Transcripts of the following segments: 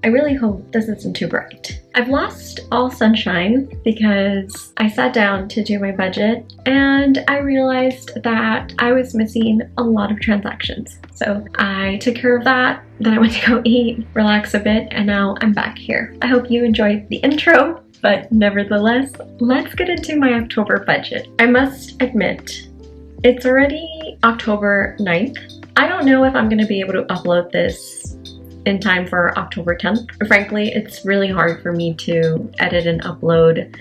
I really hope this isn't too bright. I've lost all sunshine because I sat down to do my budget and I realized that I was missing a lot of transactions. So I took care of that, then I went to go eat, relax a bit, and now I'm back here. I hope you enjoyed the intro, but nevertheless, let's get into my October budget. I must admit, it's already October 9th. I don't know if I'm going to be able to upload this in time for October 10th. Frankly, it's really hard for me to edit and upload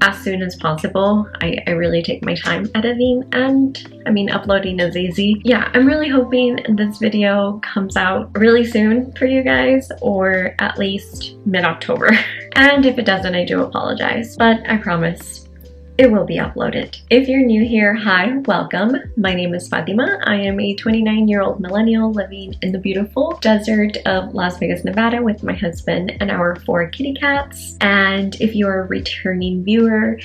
as soon as possible. I really take my time editing, and I mean, uploading is easy. Yeah, I'm really hoping this video comes out really soon for you guys, or at least mid-October. And if it doesn't, I do apologize, but I promise it will be uploaded. If you're new here, hi, welcome. My name is Fatima. I am a 29-year-old millennial living in the beautiful desert of Las Vegas, Nevada with my husband and our 4 kitty cats. And if you're a returning viewer,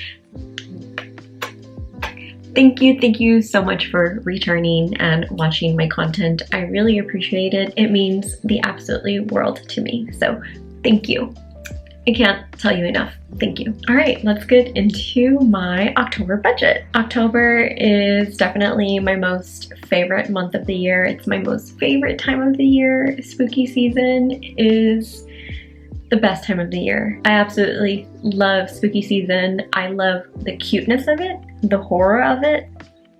thank you so much for returning and watching my content. I really appreciate it. It means the absolutely world to me. So thank you. I can't tell you enough. Thank you. All right, let's get into my October budget. October is definitely my most favorite month of the year. It's my most favorite time of the year. Spooky season is the best time of the year. I absolutely love spooky season. I love the cuteness of it, the horror of it,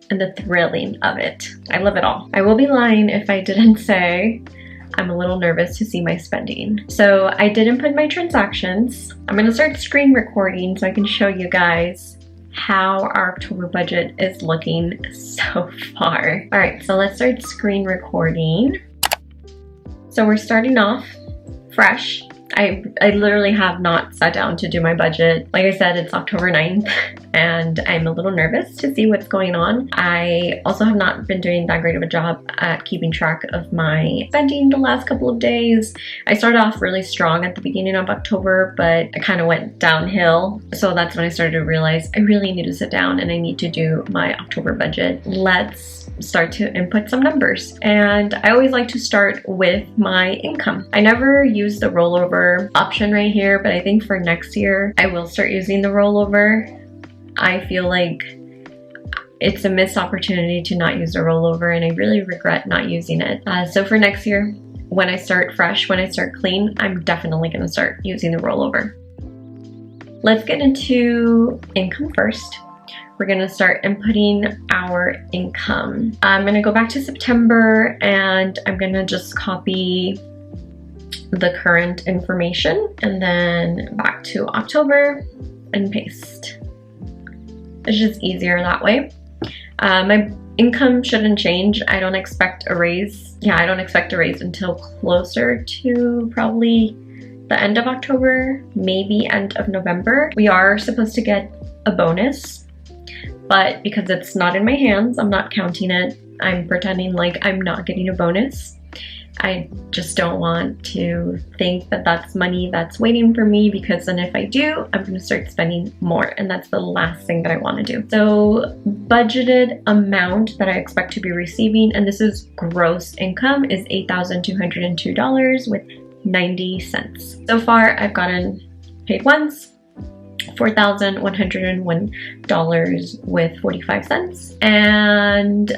and the thrilling of it. I love it all. I will be lying if I didn't say I'm a little nervous to see my spending. So I did input my transactions. I'm gonna start screen recording so I can show you guys how our October budget is looking so far. All right, so let's start screen recording. So we're starting off fresh. I literally have not sat down to do my budget. Like I said, it's October 9th and I'm a little nervous to see what's going on. I also have not been doing that great of a job at keeping track of my spending the last couple of days. I started off really strong at the beginning of October, but I kind of went downhill. So that's when I started to realize I really need to sit down and I need to do my October budget. Let's start to input some numbers. And I always like to start with my income. I never use the rollover option right here, but I think for next year I will start using the rollover. I feel like it's a missed opportunity to not use the rollover, and I really regret not using it. So for next year, when I start fresh, when I start clean, I'm definitely going to start using the rollover. Let's get into income first. We're going to start inputting our income. I'm going to go back to September and I'm going to just copy the current information and then back to October and paste. It's just easier that way. My income shouldn't change. I don't expect a raise. Yeah, I don't expect a raise until closer to probably the end of October, maybe end of November. We are supposed to get a bonus, but because it's not in my hands, I'm not counting it. I'm pretending like I'm not getting a bonus. I just don't want to think that that's money that's waiting for me, because then if I do, I'm going to start spending more, and that's the last thing that I want to do. So budgeted amount that I expect to be receiving, and this is gross income, is $8,202.90. So far, I've gotten paid once, $4,101.45, and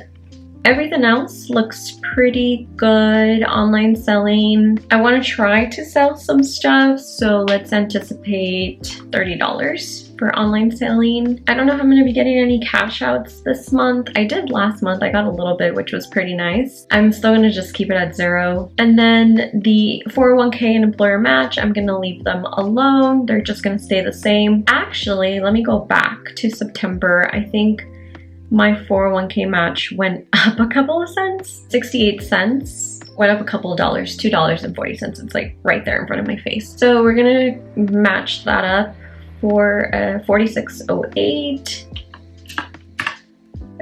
everything else looks pretty good. Online selling. I want to try to sell some stuff, so let's anticipate $30 for online selling. I don't know if I'm going to be getting any cash outs this month. I did last month. I got a little bit, which was pretty nice. I'm still going to just keep it at 0. And then the 401k and employer match, I'm going to leave them alone. They're just going to stay the same. Actually, let me go back to September. I think my 401k match went up a couple of cents, 68 cents, went up a couple of dollars, $2.40. It's like right there in front of my face. So we're gonna match that up for 4608.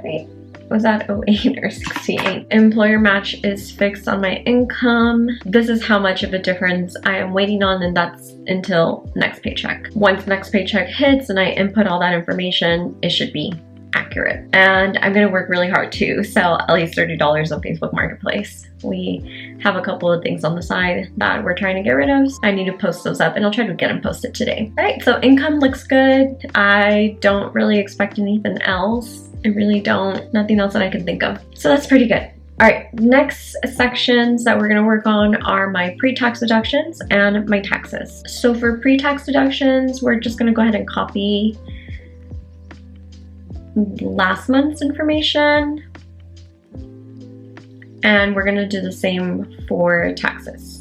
Right, was that 08 or 68? Employer match is fixed on my income. This is how much of a difference I am waiting on, and that's until next paycheck. Once next paycheck hits and I input all that information, it should be accurate. accurate. And I'm gonna work really hard to sell at least $30 on Facebook Marketplace. We have a couple of things on the side that we're trying to get rid of. I need to post those up and I'll try to get them posted today. All right, so income looks good. I don't really expect anything else. I really don't. Nothing else that I can think of. So that's pretty good. All right, next sections that we're gonna work on are my pre-tax deductions and my taxes. So for pre-tax deductions, we're just gonna go ahead and copy last month's information. And we're gonna do the same for taxes.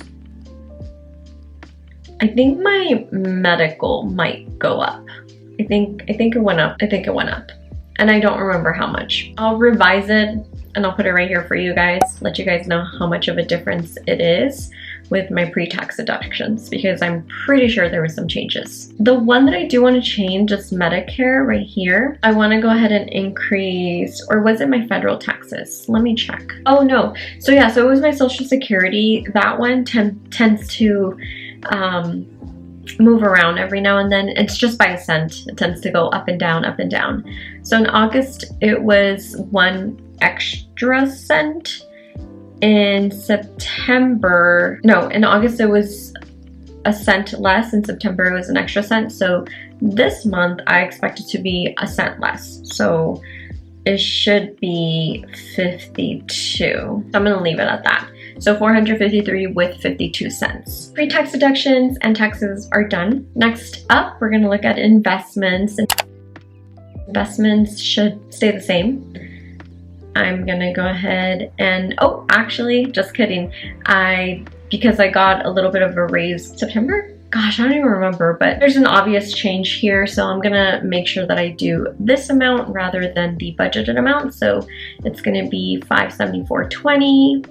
I think my medical might go up. I think it went up. And I don't remember how much. I'll revise it and I'll put it right here for you guys, let you guys know how much of a difference it is with my pre-tax deductions, because I'm pretty sure there were some changes. The one that I do want to change is Medicare right here. I want to go ahead and increase, or was it my federal taxes? Let me check. Oh no, so yeah, so it was my Social Security. That one tends to move around every now and then. It's just by a cent. It tends to go up and down, up and down. So in August, it was 1 extra cent. In September, no, in August it was a cent less. In September it was an extra cent. So this month I expect it to be a cent less. So it should be 52. So I'm gonna leave it at that. So 453 with 52 cents. Pre-tax deductions and taxes are done. Next up, we're gonna look at investments. Investments should stay the same. I'm gonna go ahead and, oh, actually, just kidding. Because I got a little bit of a raise September. Gosh, I don't even remember, but there's an obvious change here. So I'm gonna make sure that I do this amount rather than the budgeted amount. So it's gonna be $574.20.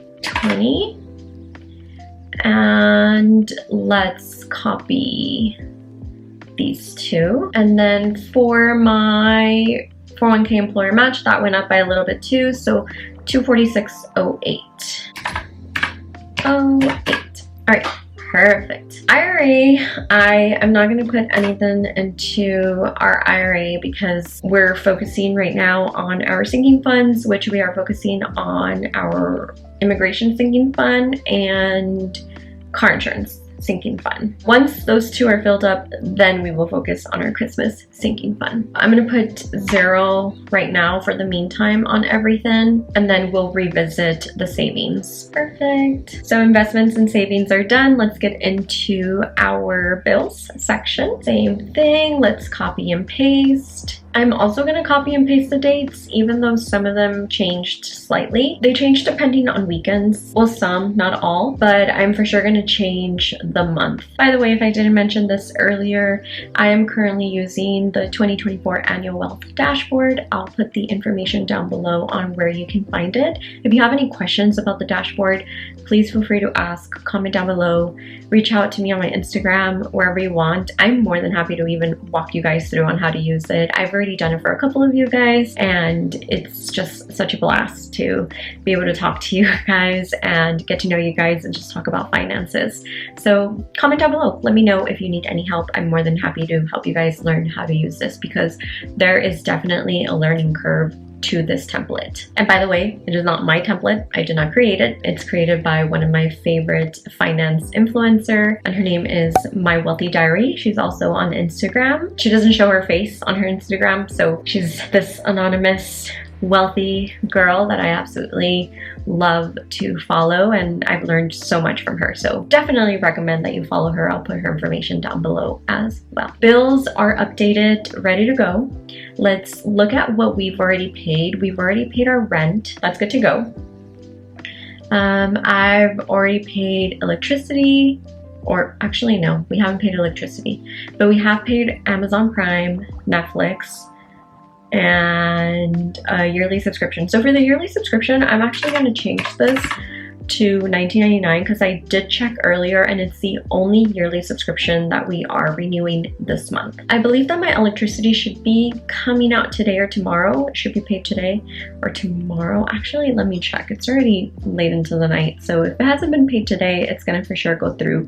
And let's copy these two. And then for my 401k employer match, that went up by a little bit too, so $246.08. All right, perfect. IRA, I am not going to put anything into our IRA because we're focusing right now on our sinking funds, which we are focusing on our immigration sinking fund and car insurance sinking fund. Once those two are filled up, then we will focus on our Christmas sinking fund. I'm gonna put 0 right now for the meantime on everything, and then we'll revisit the savings. Perfect. So investments and savings are done. Let's get into our bills section. Same thing, let's copy and paste. I'm also going to copy and paste the dates, even though some of them changed slightly. They changed depending on weekends. Well, some, not all, but I'm for sure going to change the month. By the way, if I didn't mention this earlier, I am currently using the 2024 Annual Wealth Dashboard. I'll put the information down below on where you can find it. If you have any questions about the dashboard, please feel free to ask, comment down below, reach out to me on my Instagram, wherever you want. I'm more than happy to even walk you guys through on how to use it. I've already done it for a couple of you guys, and it's just such a blast to be able to talk to you guys and get to know you guys and just talk about finances. So comment down below. Let me know if you need any help. I'm more than happy to help you guys learn how to use this, because there is definitely a learning curve to this template. And by the way, it is not my template. I did not create it. It's created by one of my favorite finance influencer, and her name is My Wealthy Diary. She's also on Instagram. She doesn't show her face on her Instagram, so she's this anonymous wealthy girl that I absolutely love to follow, and I've learned so much from her. So definitely recommend that you follow her. I'll put her information down below as well. Bills are updated, ready to go. Let's look at what we've already paid. We've already paid our rent. That's good to go. I've already paid electricity, or actually no, we haven't paid electricity, but we have paid Amazon Prime, Netflix, and a yearly subscription. So for the yearly subscription, I'm actually going to change this to $19.99 because I did check earlier and it's the only yearly subscription that we are renewing this month. I believe that my electricity should be coming out today or tomorrow. It should be paid today or tomorrow. Actually, let me check. It's already late into the night, so if it hasn't been paid today, it's going to for sure go through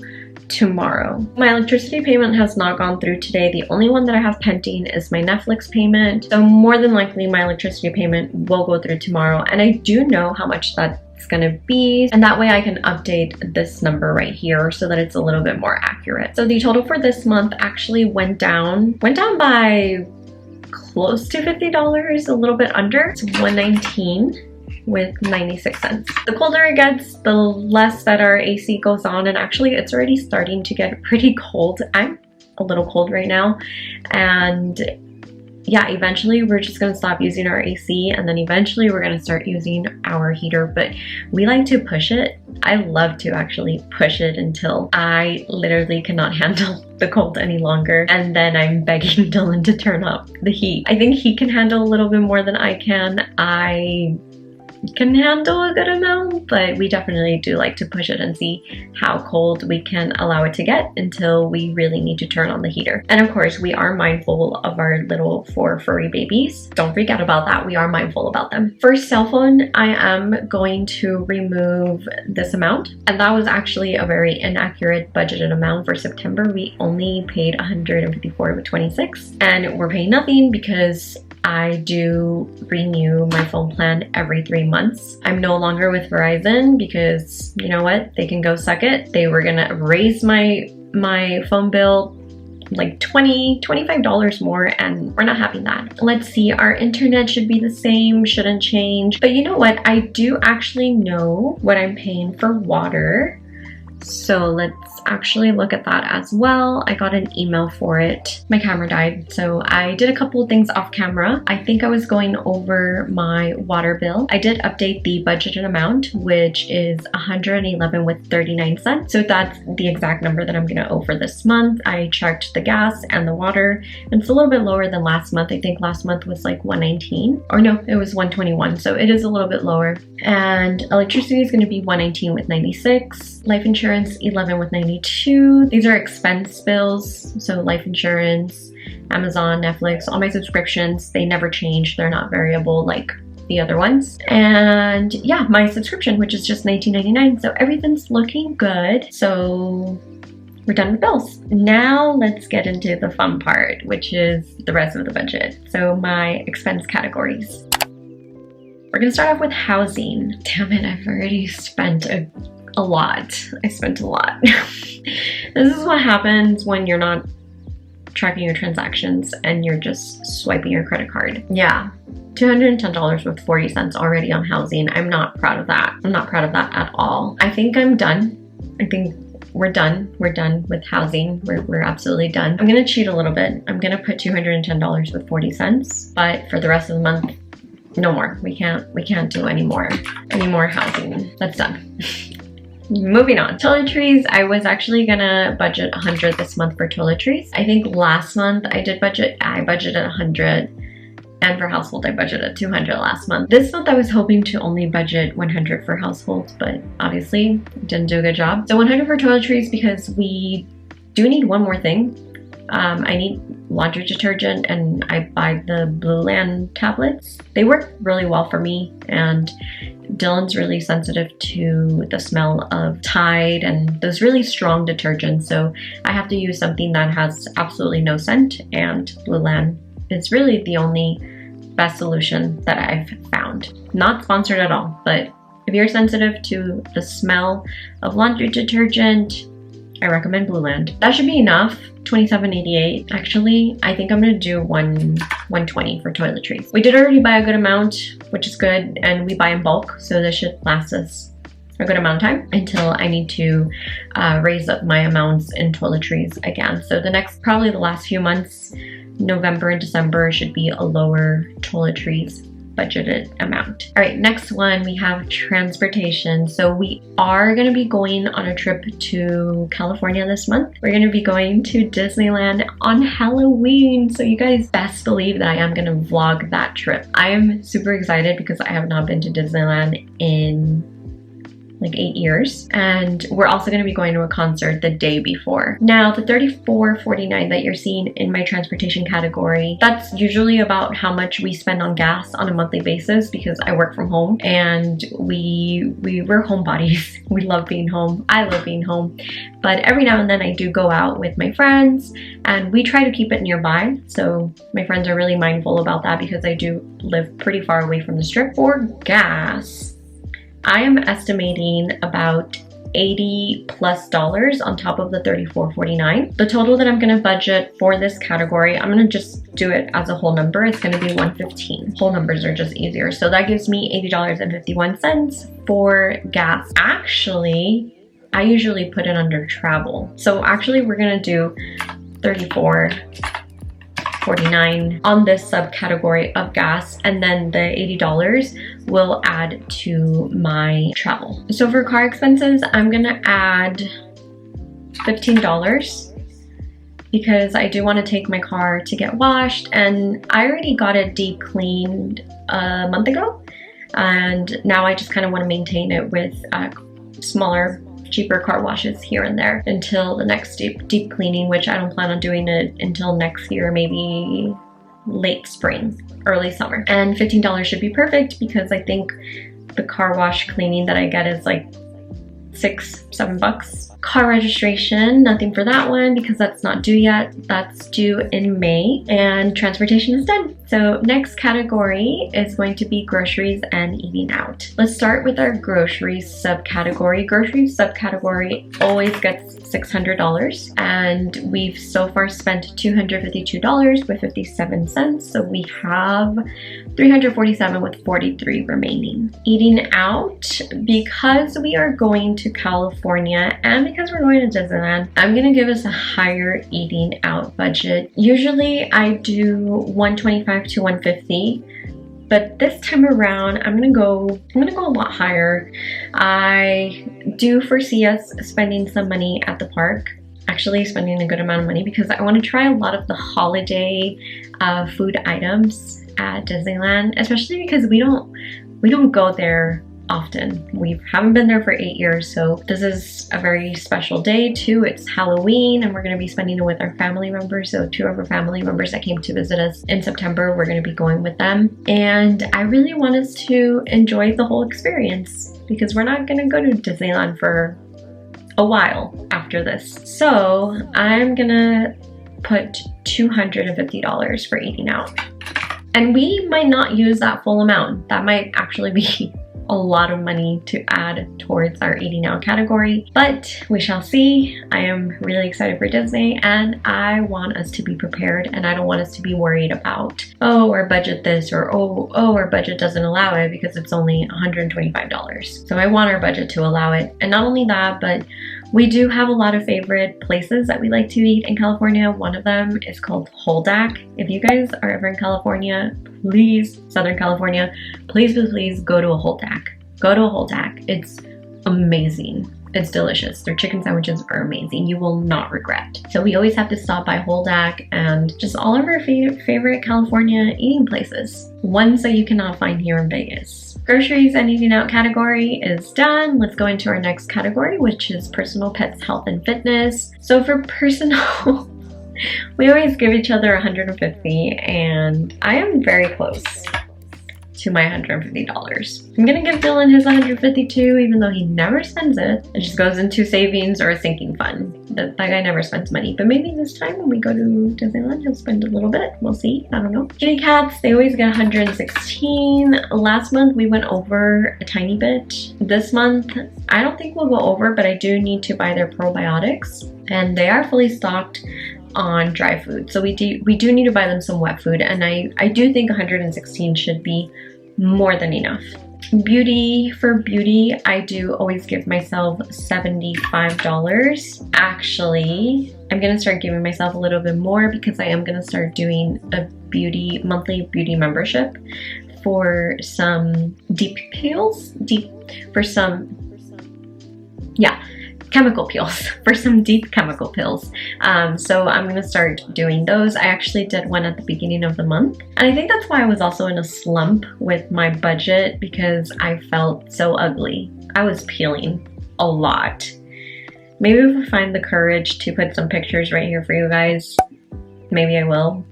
tomorrow. My electricity payment has not gone through today. The only one that I have pending is my Netflix payment. So more than likely my electricity payment will go through tomorrow. And I do know how much that's gonna be. And that way I can update this number right here so that it's a little bit more accurate. So the total for this month actually went down by close to $50, a little bit under. It's $119 with 96 cents. The colder it gets, the less that our AC goes on, and actually it's already starting to get pretty cold. I'm a little cold right now, and yeah, eventually we're just gonna stop using our AC, and then eventually we're gonna start using our heater, but we like to push it. I love to actually push it until I literally cannot handle the cold any longer, and then I'm begging Dylan to turn up the heat. I think he can handle a little bit more than I can. I can handle a good amount, but we definitely do like to push it and see how cold we can allow it to get until we really need to turn on the heater. And of course, we are mindful of our little 4 furry babies. Don't forget about that. We are mindful about them. For cell phone, I am going to remove this amount, and that was actually a very inaccurate budgeted amount for September. We only paid $154.26, and we're paying nothing because I do renew my phone plan every 3 months. I'm no longer with Verizon because, you know what, they can go suck it. They were gonna raise my phone bill like $25 more, and we're not having that. Let's see, our internet should be the same, shouldn't change. But you know what, I do actually know what I'm paying for water. So let's actually look at that as well. I got an email for it. My camera died, so I did a couple of things off camera. I think I was going over my water bill. I did update the budgeted amount, which is $111.39. So that's the exact number that I'm gonna owe for this month. I checked the gas and the water, and it's a little bit lower than last month. I think last month was like $119, or no, it was $121. So it is a little bit lower. And electricity is gonna be $119.96. Life insurance, $11.92. These are expense bills, so life insurance, Amazon, Netflix, all my subscriptions, they never change. They're not variable like the other ones. And yeah, my subscription, which is just $19.99. So everything's looking good. So we're done with bills. Now let's get into the fun part, which is the rest of the budget. So my expense categories. We're gonna start off with housing. Damn it, I've already spent a lot. I spent a lot. This is what happens when you're not tracking your transactions and you're just swiping your credit card. Yeah, $210 with 40 cents already on housing. I'm not proud of that. I'm not proud of that at all. I think I'm done. I think we're done. We're done with housing. We're absolutely done. I'm gonna cheat a little bit. I'm gonna put $210 with 40 cents, but for the rest of the month, no more. We can't do any more housing. That's done. Moving on. Toiletries, I was actually gonna budget 100 this month for toiletries. I think last month I budgeted 100, and for household I budgeted 200 last month. This month I was hoping to only budget 100 for households, but obviously didn't do a good job. So 100 for toiletries because we do need one more thing. I need laundry detergent, and I buy the Blue Land tablets. They work really well for me, and Dylan's really sensitive to the smell of Tide and those really strong detergents, so I have to use something that has absolutely no scent, and Blue Land is really the only best solution that I've found. Not sponsored at all, but if you're sensitive to the smell of laundry detergent, I recommend Blue Land. That should be enough. $27.88. Actually, I think I'm gonna do $120 for toiletries. We did already buy a good amount, which is good, and we buy in bulk, so this should last us a good amount of time until I need to raise up my amounts in toiletries again. So probably the last few months, November and December, should be a lower toiletries budgeted amount. All right, next one, we have transportation. So we are going to be going on a trip to California this month. We're going to be going to Disneyland on Halloween. So you guys best believe that I am going to vlog that trip. I am super excited because I have not been to Disneyland in like 8 years. And we're also going to be going to a concert the day before. Now, the $34.49 that you're seeing in my transportation category, that's usually about how much we spend on gas on a monthly basis because I work from home and we're homebodies. We love being home. I love being home. But every now and then I do go out with my friends and we try to keep it nearby. So my friends are really mindful about that because I do live pretty far away from the strip. For gas, I am estimating about $80+ on top of the $34.49. The total that I'm going to budget for this category, I'm going to just do it as a whole number. It's going to be $115. Whole numbers are just easier. So that gives me $80.51 for gas. Actually, I usually put it under travel. So actually we're going to do $34.49 on this subcategory of gas, and then the $80 will add to my travel. So for car expenses, I'm gonna add $15 because I do want to take my car to get washed, and I already got it deep cleaned a month ago, and now I just kind of want to maintain it with smaller, cheaper car washes here and there until the next deep cleaning, which I don't plan on doing it until next year, maybe late spring, early summer. And $15 should be perfect because I think the car wash cleaning that I get is like $6-7. Car registration, nothing for that one because that's not due yet. That's due in May, and transportation is done. So next category is going to be groceries and eating out. Let's start with our groceries subcategory. Groceries subcategory always gets $600, and we've so far spent $252.57. So we have $347.43 remaining. Eating out, because we are going to California and because we're going to Disneyland, I'm gonna give us a higher eating out budget. Usually I do $125 to $150, but this time around I'm gonna go a lot higher. I do foresee us spending some money at the park, actually spending a good amount of money because I want to try a lot of the holiday food items at Disneyland, especially because we don't go there often. We haven't been there for 8 years, so this is a very special day too. It's Halloween and we're going to be spending it with our family members. So 2 of our family members that came to visit us in September, we're going to be going with them. And I really want us to enjoy the whole experience because we're not going to go to Disneyland for a while after this. So I'm going to put $250 for eating out. And we might not use that full amount. That might actually be a lot of money to add towards our eating out category, but we shall see. I am really excited for Disney and I want us to be prepared, and I don't want us to be worried about, oh, our budget this, or oh, our budget doesn't allow it because it's only $125. So I want our budget to allow it. And not only that, but we do have a lot of favorite places that we like to eat in California. One of them is called Holdac. If you guys are ever in California, please, Southern California, please go to a Holdac. Go to a Holdac. It's amazing. It's delicious. Their chicken sandwiches are amazing. You will not regret. So we always have to stop by Holdac and just all of our favorite California eating places. Ones that you cannot find here in Vegas. Groceries and eating out category is done. Let's go into our next category, which is personal, pets, health, and fitness. So for personal, we always give each other $150, and I am very close to my $150. I'm gonna give Dylan his $150 too, even though he never spends it. It just goes into savings or a sinking fund. That guy never spends money, but maybe this time when we go to Disneyland, he'll spend a little bit. We'll see, I don't know. Kitty cats, they always get $116. Last month we went over a tiny bit. This month, I don't think we'll go over, but I do need to buy their probiotics, and they are fully stocked on dry food. So we do need to buy them some wet food, and I do think 116 should be more than enough. Beauty, I do always give myself $75. Actually, I'm gonna start giving myself a little bit more because I am gonna start doing a monthly beauty membership for some chemical peels, for some deep chemical peels. So I'm gonna start doing those. I actually did one at the beginning of the month, and I think that's why I was also in a slump with my budget, because I felt so ugly. I was peeling a lot. Maybe if I find the courage to put some pictures right here for you guys, maybe I will.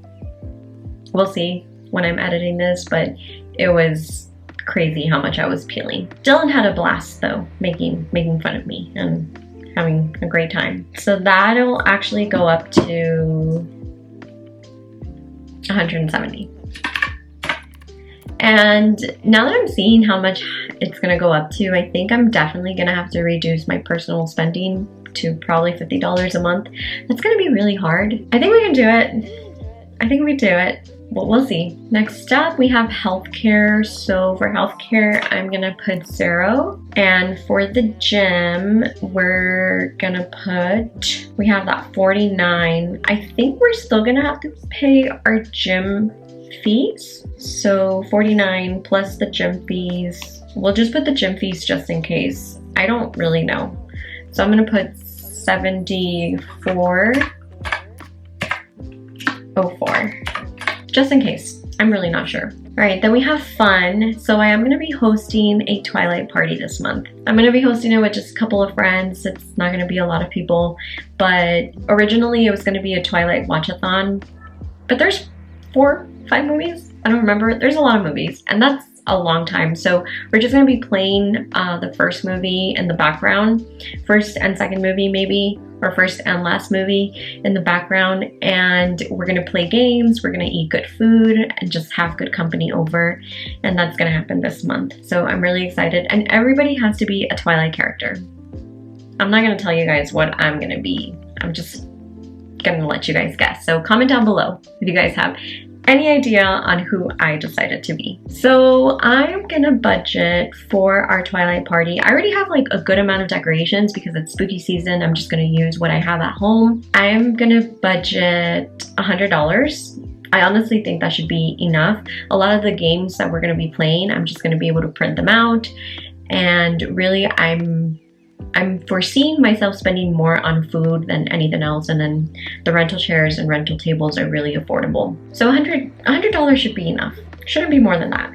We'll see when I'm editing this, but it was crazy how much I was peeling. Dylan had a blast though, making fun of me and having a great time. So that'll actually go up to 170. And now that I'm seeing how much it's gonna go up to, I think I'm definitely gonna have to reduce my personal spending to probably $50 a month. That's gonna be really hard. I think we can do it. I think we do it. Well, we'll see. Next up, we have healthcare. So for healthcare, I'm gonna put 0. And for the gym, we're gonna put, we have that 49. I think we're still gonna have to pay our gym fees. So 49 plus the gym fees. We'll just put the gym fees just in case. I don't really know. So I'm gonna put 74.04. Just in case. I'm really not sure. All right, then we have fun. So I am gonna be hosting a Twilight party this month. I'm gonna be hosting it with just a couple of friends. It's not gonna be a lot of people, but originally it was gonna be a Twilight watch-a-thon, but there's 4, 5 movies? I don't remember. There's a lot of movies, and that's a long time. So we're just gonna be playing the first movie in the background, first and second movie maybe, or first and last movie in the background, and we're gonna play games, we're gonna eat good food, and just have good company over, and that's gonna happen this month. So I'm really excited, and everybody has to be a Twilight character. I'm not gonna tell you guys what I'm gonna be. I'm just gonna let you guys guess. So comment down below if you guys have any idea on who I decided to be. So I'm gonna budget for our Twilight party. I already have like a good amount of decorations because it's spooky season. I'm just gonna use what I have at home. I'm gonna budget $100. I honestly think that should be enough. A lot of the games that we're gonna be playing, I'm just gonna be able to print them out. And really, I'm foreseeing myself spending more on food than anything else, and then the rental chairs and rental tables are really affordable. So $100 should be enough. Shouldn't be more than that.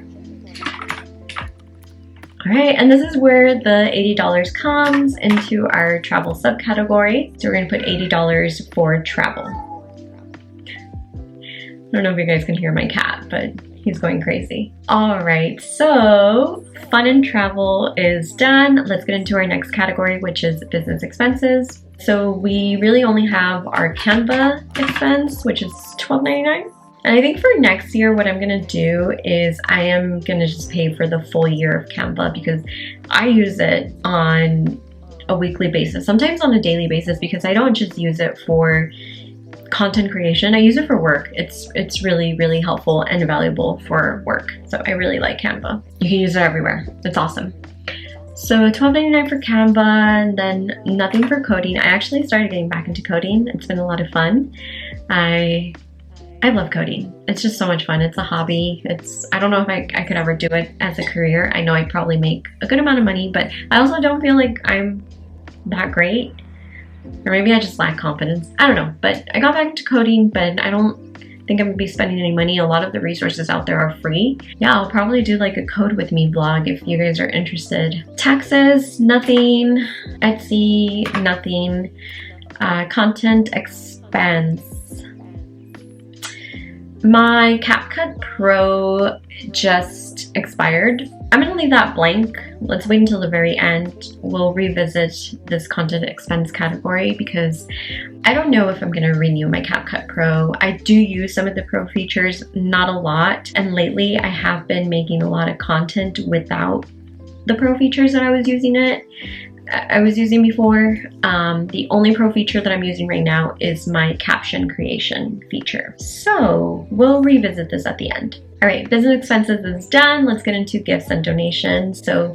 All right, and this is where the $80 comes into our travel subcategory. So we're gonna put $80 for travel. I don't know if you guys can hear my cat, but he's going crazy. All right, so fun and travel is done. Let's get into our next category, which is business expenses. So we really only have our Canva expense, which is $12.99. And I think for next year, what I'm gonna do is I am gonna just pay for the full year of Canva because I use it on a weekly basis, sometimes on a daily basis, because I don't just use it for content creation. I use it for work. It's really, really helpful and valuable for work. So I really like Canva. You can use it everywhere. It's awesome. So $12.99 for Canva, and then nothing for coding. I actually started getting back into coding. It's been a lot of fun. I love coding. It's just so much fun. It's a hobby. I don't know if I could ever do it as a career. I know I probably make a good amount of money, but I also don't feel like I'm that great. Or maybe I just lack confidence. I don't know, but I got back into coding, but I don't think I'm gonna be spending any money. A lot of the resources out there are free. Yeah, I'll probably do like a code with me vlog if you guys are interested. Taxes, nothing. Etsy, nothing. Content expense. My CapCut Pro just expired. I'm gonna leave that blank. Let's wait until the very end. We'll revisit this content expense category because I don't know if I'm gonna renew my CapCut Pro. I do use some of the Pro features, not a lot. And lately I have been making a lot of content without the Pro features that I was using before. The only Pro feature that I'm using right now is my caption creation feature. So we'll revisit this at the end. All right, business expenses is done. Let's get into gifts and donations. So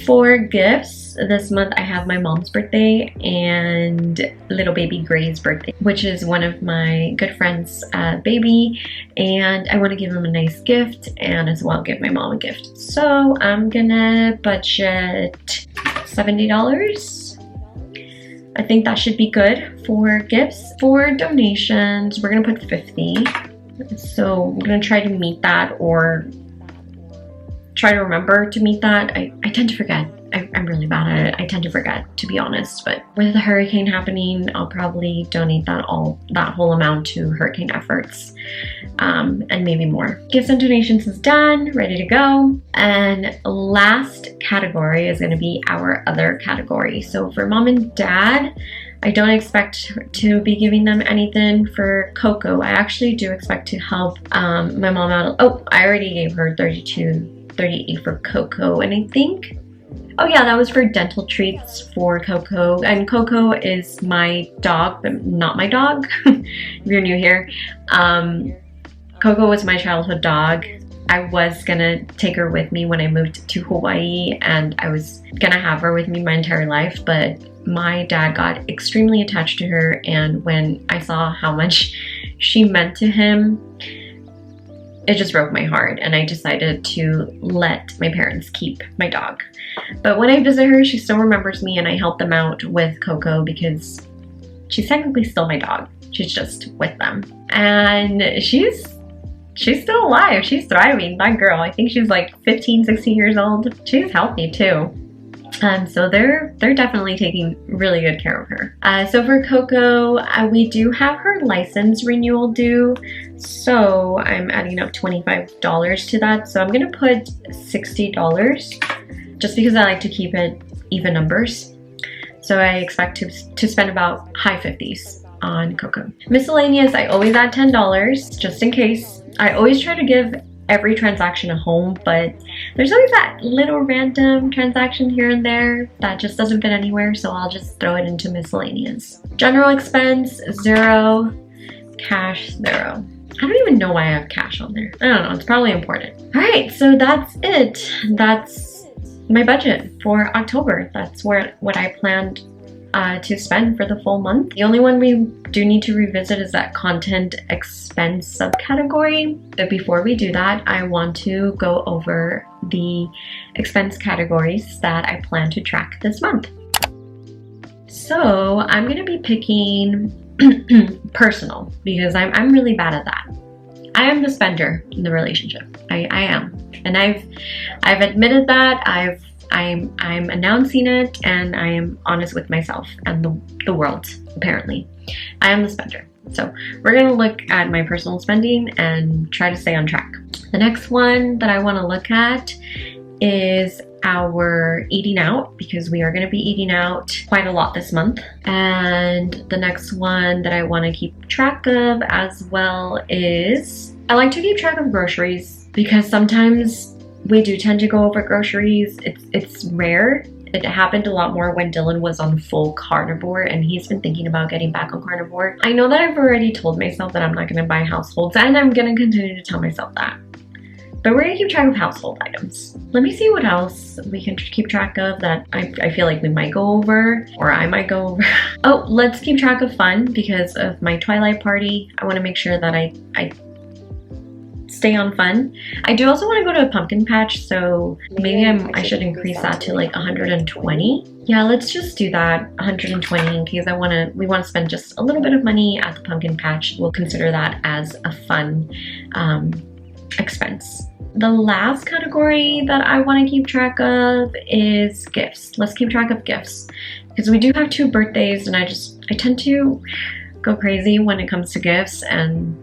for gifts, this month I have my mom's birthday and little baby Gray's birthday, which is one of my good friends' baby. And I want to give him a nice gift and as well give my mom a gift. So I'm gonna budget $70. I think that should be good for gifts. For donations, we're gonna put $50. So I'm gonna try to meet that or try to remember to meet that. I tend to forget. I'm really bad at it. I tend to forget, to be honest. But with the hurricane happening, I'll probably donate that whole amount to hurricane efforts, and maybe more. Gifts and donations is done, ready to go. And last category is going to be our other category. So for mom and dad, I don't expect to be giving them anything. For Coco, I actually do expect to help my mom out. Oh, I already gave her $38 for Coco, and I think, oh yeah, that was for dental treats for Coco. And Coco is my dog, but not my dog, if you're new here. Coco was my childhood dog. I was gonna take her with me when I moved to Hawaii, and I was gonna have her with me my entire life, but my dad got extremely attached to her, and when I saw how much she meant to him, it just broke my heart, and I decided to let my parents keep my dog. But when I visit her, she still remembers me, and I help them out with Coco because she's technically still my dog. She's just with them. And she's still alive. She's thriving, that girl. I think she's like 15, 16 years old. She's healthy too. So they're definitely taking really good care of her. So for Coco, we do have her license renewal due. So I'm adding up $25 to that. So I'm gonna put $60 just because I like to keep it even numbers. So I expect to spend about high 50s on Coco. Miscellaneous, I always add $10 just in case. I always try to give every transaction a home, but there's always that little random transaction here and there that just doesn't fit anywhere, so I'll just throw it into miscellaneous. General expense, 0. Cash, 0. I don't even know why I have cash on there. I don't know, it's probably important. All right, so that's it. That's my budget for October. That's what I planned to spend for the full month. The only one we do need to revisit is that content expense subcategory. But before we do that, I want to go over the expense categories that I plan to track this month. So I'm going to be picking personal because I'm really bad at that. I am the spender in the relationship. I am. And I've admitted that. I'm announcing it, and I am honest with myself and the world, apparently. I am the spender. So we're going to look at my personal spending and try to stay on track. The next one that I want to look at is our eating out, because we are going to be eating out quite a lot this month. And the next one that I want to keep track of as well is, I like to keep track of groceries because sometimes we do tend to go over groceries. It's rare. It happened a lot more when Dylan was on full carnivore, and he's been thinking about getting back on carnivore. I know that I've already told myself that I'm not going to buy households, and I'm going to continue to tell myself that. But we're going to keep track of household items. Let me see what else we can keep track of that I feel like we might go over, or I might go over. Oh, let's keep track of fun because of my Twilight party. I want to make sure that I stay on fun. I do also want to go to a pumpkin patch, so maybe I should increase that to like 120. Yeah, let's just do that, 120, in case we want to spend just a little bit of money at the pumpkin patch. We'll consider that as a fun expense. The last category that I want to keep track of is gifts. Let's keep track of gifts because we do have 2 birthdays, and I tend to go crazy when it comes to gifts, and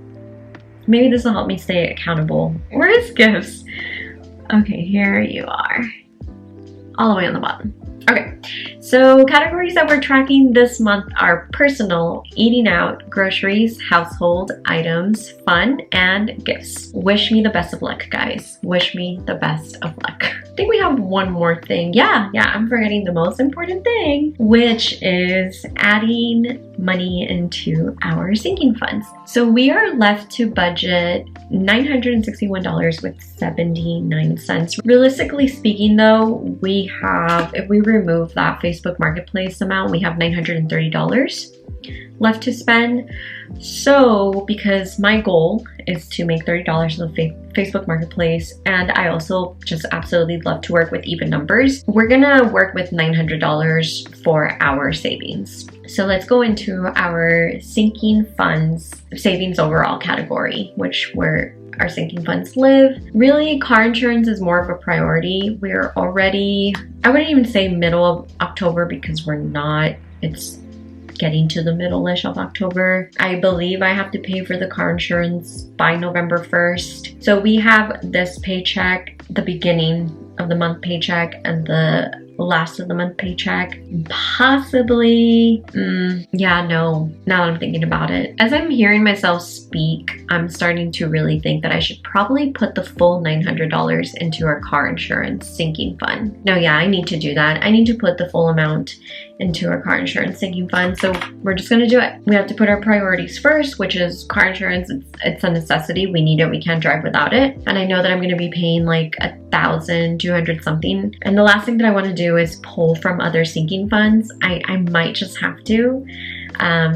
maybe this will help me stay accountable. Where is gifts? Okay, here you are. All the way on the bottom. Okay, so categories that we're tracking this month are personal, eating out, groceries, household items, fun, and gifts. Wish me the best of luck, guys. Wish me the best of luck. I think we have one more thing. Yeah, I'm forgetting the most important thing, which is adding money into our sinking funds. So we are left to budget $961.79. Realistically speaking though, we have, if we remove that Facebook Marketplace amount, we have $930 left to spend. So because my goal is to make $30 on the Facebook Marketplace, and I also just absolutely love to work with even numbers, we're gonna work with $900 for our savings. So let's go into our sinking funds savings overall category, which where our sinking funds live. Really, car insurance is more of a priority. We're already, I wouldn't even say middle of October because we're not. It's getting to the middle-ish of October. I believe I have to pay for the car insurance by November 1st. So we have this paycheck, the beginning of the month paycheck and the last of the month paycheck. Possibly, yeah, no, now that I'm thinking about it. As I'm hearing myself speak, I'm starting to really think that I should probably put the full $900 into our car insurance sinking fund. No, yeah, I need to do that. I need to put the full amount into our car insurance sinking fund. So we're just gonna do it. We have to put our priorities first, which is car insurance. It's a necessity. We need it. We can't drive without it. And I know that I'm gonna be paying like $1,200 something. And the last thing that I want to do is pull from other sinking funds. I might just have to.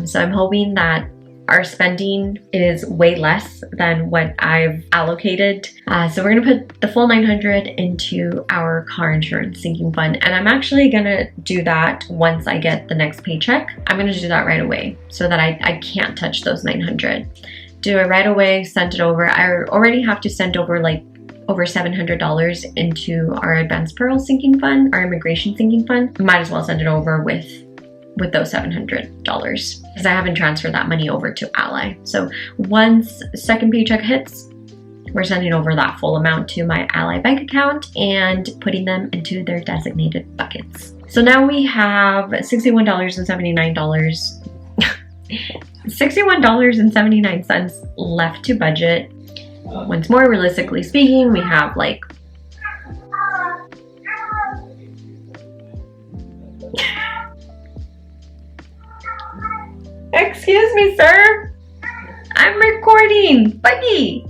So I'm hoping that our spending is way less than what I've allocated. So we're gonna put the full $900 into our car insurance sinking fund. And I'm actually gonna do that once I get the next paycheck. I'm gonna do that right away so that I can't touch those $900. Do it right away, send it over. I already have to send over like over $700 into our advanced parole sinking fund, our immigration sinking fund. Might as well send it over with those $700 because I haven't transferred that money over to Ally. So once second paycheck hits, we're sending over that full amount to my Ally bank account and putting them into their designated buckets. So now we have $61.79 $61.79 left to budget. Once more, realistically speaking, we have like excuse me, sir. I'm recording. Buddy.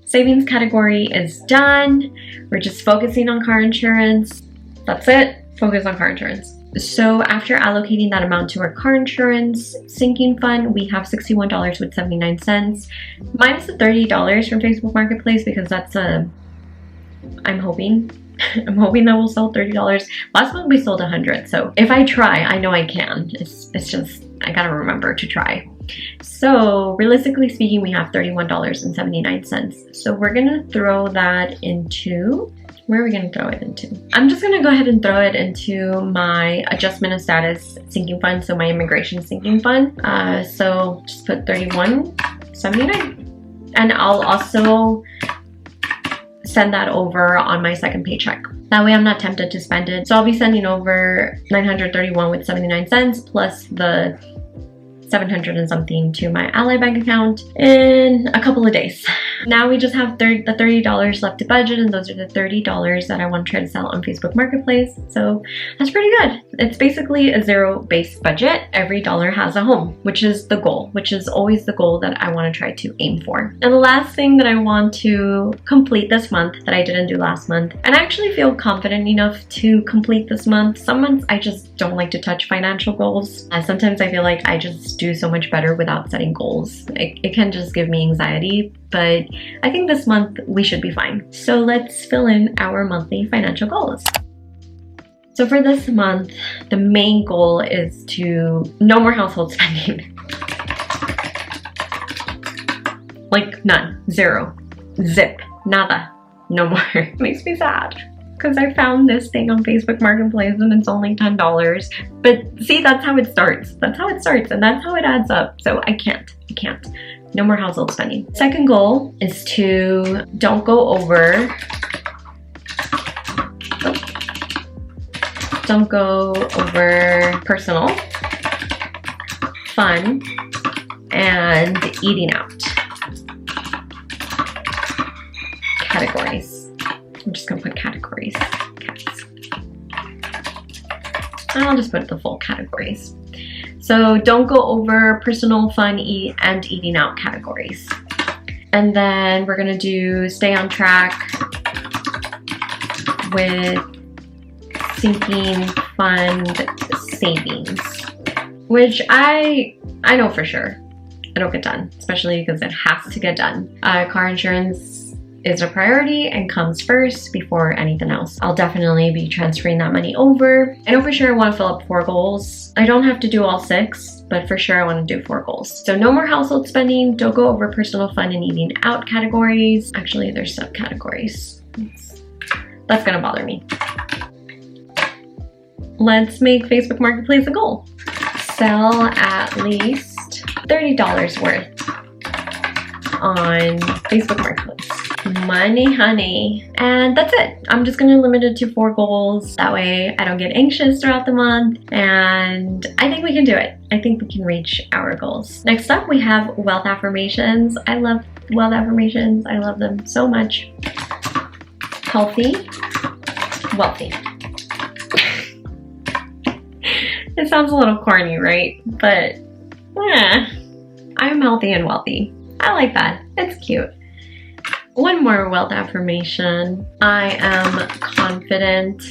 Savings category is done. We're just focusing on car insurance. That's it. Focus on car insurance. So after allocating that amount to our car insurance sinking fund, we have $61.79 minus the $30 from Facebook Marketplace because that's I'm hoping that we'll sell $30. Last month we sold $100. So if I try, I know I can. It's just, I gotta remember to try. So realistically speaking, we have $31.79. So we're gonna throw that into, where are we going to throw it into? I'm just going to go ahead and throw it into my adjustment of status sinking fund, so my immigration sinking fund. So just put $31.79, and I'll also send that over on my second paycheck. That way I'm not tempted to spend it. So I'll be sending over $931.79 plus the $700 and something to my Ally bank account in a couple of days. Now we just have the $30 left to budget, and those are the $30 that I want to try to sell on Facebook Marketplace. So that's pretty good. It's basically a zero-based budget. Every dollar has a home, which is the goal, which is always the goal that I want to try to aim for. And the last thing that I want to complete this month that I didn't do last month, and I actually feel confident enough to complete this month. Some months I just don't like to touch financial goals. Sometimes I feel like I just do so much better without setting goals. It can just give me anxiety, but I think this month we should be fine. So let's fill in our monthly financial goals. So for this month, the main goal is to no more household spending. Like none, zero, zip, nada, no more. It makes me sad because I found this thing on Facebook Marketplace and it's only $10. But see, that's how it starts. That's how it starts and that's how it adds up. So I can't. No more household spending. Second goal is to don't go over personal, fun, and eating out categories. I'm just gonna put categories. Cats. I'll just put the full categories. So don't go over personal, fun, and eating out categories. And then we're gonna do stay on track with sinking fund savings, which I know for sure it'll get done, especially because it has to get done. Car insurance is a priority and comes first before anything else. I'll definitely be transferring that money over. I know for sure I want to fill up 4 goals. I don't have to do all 6, but for sure I want to do 4 goals. So no more household spending, don't go over personal fun and eating out categories. Actually, there's subcategories. That's gonna bother me. Let's make Facebook Marketplace a goal. Sell at least $30 worth on Facebook Marketplace. Money, honey. And that's it. I'm just gonna limit it to 4 goals. That way I don't get anxious throughout the month, and I think we can do it. I think we can reach our goals. Next up, we have wealth affirmations. I love wealth affirmations. I love them so much. Healthy, wealthy. It sounds a little corny, right? But I'm healthy and wealthy. I like that. It's cute. One more wealth affirmation. I am confident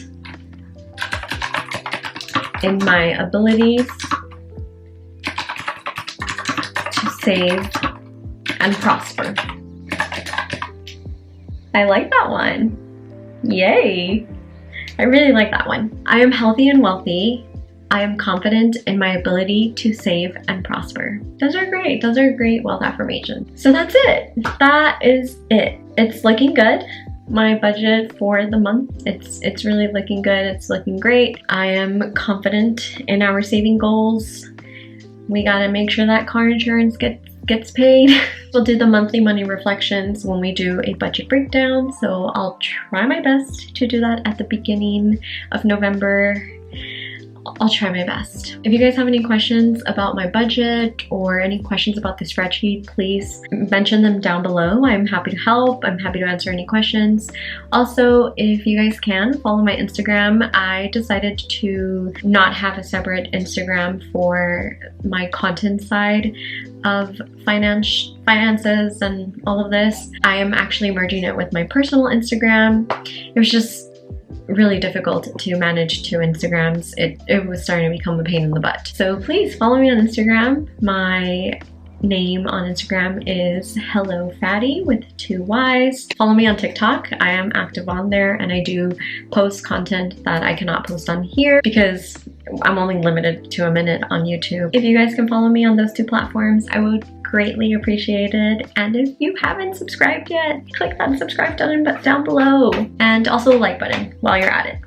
in my abilities to save and prosper. I like that one. Yay! I really like that one. I am healthy and wealthy. I am confident in my ability to save and prosper. Those are great. Those are great wealth affirmations. So that's it. That is it. It's looking good. My budget for the month, it's really looking good. It's looking great. I am confident in our saving goals. We gotta make sure that car insurance gets paid. We'll do the monthly money reflections when we do a budget breakdown. So I'll try my best to do that at the beginning of November. I'll try my best. If you guys have any questions about my budget or any questions about the spreadsheet, please mention them down below. I'm happy to help. I'm happy to answer any questions. Also, if you guys can, follow my Instagram. I decided to not have a separate Instagram for my content side of finances and all of this. I am actually merging it with my personal Instagram. It was just really difficult to manage 2 Instagrams. It was starting to become a pain in the butt. So please follow me on Instagram. My name on Instagram is Hello Fatty with 2 Y's. Follow me on TikTok. I am active on there, and I do post content that I cannot post on here because I'm only limited to a minute on YouTube. If you guys can follow me on those 2 platforms, I would greatly appreciate it. And if you haven't subscribed yet, click that subscribe button down below, and also the like button while you're at it.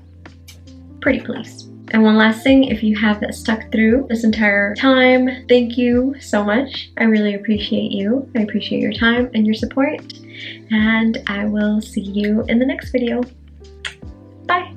Pretty please. And one last thing, if you have stuck through this entire time, thank you so much. I really appreciate you. I appreciate your time and your support, and I will see you in the next video. Bye.